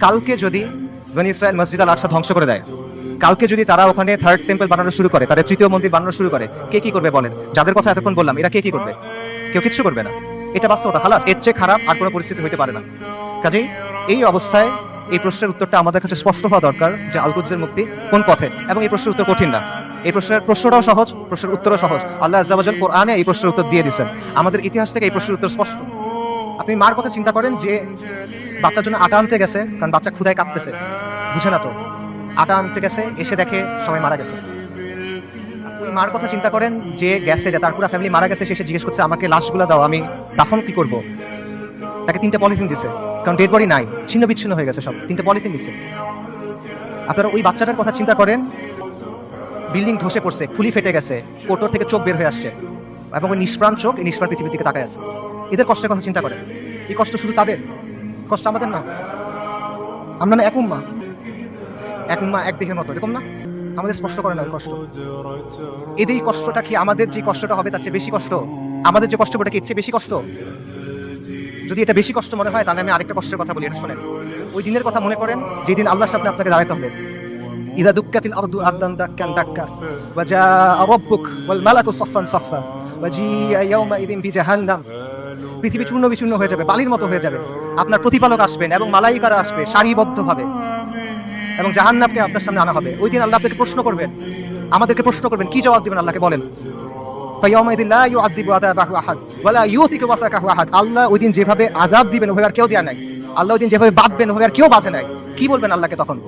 কালকে যদি বনি ইসরায়েল মসজিদ আল আকসা ধ্বংস করে দেয়, কালকে যদি তারা ওখানে থার্ড টেম্পল বানানো শুরু করে, তাদের তৃতীয় মন্দির বানানো শুরু করে, কে কি করবে বলেন? যাদের কথা এতক্ষণ বললাম, এরা কে কি করবে? কেউ কিচ্ছু করবে না। এটা বাস্তবতা। খালাস, এর চেয়ে খারাপ আর কোনো পরিস্থিতি হতে পারে না। কাজেই এই অবস্থায় এই প্রশ্নের উত্তরটা আমাদের কাছে স্পষ্ট হওয়া দরকার যে আল কুদসের মুক্তি কোন পথে, এবং এই প্রশ্নের উত্তর কঠিন না। এই প্রশ্নটাও সহজ, প্রশ্নের উত্তরও সহজ। আল্লাহ আযজা ওয়া জাল কোরআনে এই প্রশ্নের উত্তর দিয়ে দিয়েছেন। আমাদের ইতিহাস থেকে এই প্রশ্নের উত্তর স্পষ্ট। আপনি মার কথা চিন্তা করেন যে বাচ্চার জন্য আটা আনতে গেছে, কারণ বাচ্চা ক্ষুধায় কাঁদতেছে, বুঝে না তো, আটা আনতে গেছে, এসে দেখে সবাই মারা গেছে। ওই মার কথা চিন্তা করেন যে গেছে, যে তার পুরো ফ্যামিলি মারা গেছে, সে জিজ্ঞেস করছে আমাকে লাশগুলো দাও, আমি দাফন কি করব? তাকে 3টা পলিথিন দিছে, কারণ ডেড বডি নাই, ছিন্ন বিচ্ছিন্ন হয়ে গেছে সব, 3টা পলিথিন দিছে। আপনারা ওই বাচ্চাটার কথা চিন্তা করেন, বিল্ডিং ধসে পড়ছে, খুলি ফেটে গেছে, কোটর থেকে চোখ বের হয়ে আসছে, এবং ওই নিষ্প্রাণ চোখ এই নিষ্প্রাণ পৃথিবীর দিকে তাকায় আছে। এদের কষ্টের কথা চিন্তা করেন। এই কষ্ট শুধু তাদের, কষ্ট আমাদের না। আমরা না এক উম্মাহ, এক দেহের মতো, এরকম না? আমাদের স্পষ্ট করে না ওই কষ্ট। এদের এই কষ্টটা কি আমাদের যে কষ্টটা হবে তার চেয়ে বেশি কষ্ট? আমাদের যে কষ্ট ওটা কি এর চেয়ে বেশি কষ্ট? যদি এটা বেশি কষ্ট মনে হয়, তাহলে আমি আরেকটা কষ্টের কথা বলি, এটা শোনেন। ওই দিনের কথা মনে করেন যেদিন আল্লাহর সামনে আপনাকে দাঁড়াতে হবে। ইযা দুক্কাতিল আরদু আরদান দাক্কান দাক্কা ওয়া জাআ রাব্বুক ওয়াল মালাকু সাফফান সাফফা ওয়া জিআ ইয়াওমাইযিন বিজাহান্নাম। পৃথিবী চূর্ণ বিচূর্ণ হয়ে যাবে, বালির মতো হয়ে যাবে। আপনার প্রতিপালক আসবেন এবং মালাইকারা আসবে সারিবদ্ধভাবে, এবং জাহান্নামকে আপনার সামনে আনা হবে। ওই দিন আল্লাহ আপনাকে প্রশ্ন করবেন, আমাদেরকে প্রশ্ন করবেন, কি জবাব দিবেন? আল্লাহকে বলেন। ফায়াউমাইযিন লা ইউআযযিবু আযাবাহু আহাদ ওয়া লা ইউথিকু ওয়াসাকাহু আহাদ। আল্লাহ ওই দিন যেভাবে আযাব দিবেন ওভাবে আর কেউ দেয়া নাই। আল্লাহ ওই দিন যেভাবে বাঁধবেন ওভাবে আর কেউ বাঁধে নাই। কি বলবেন আল্লাহকে তখন?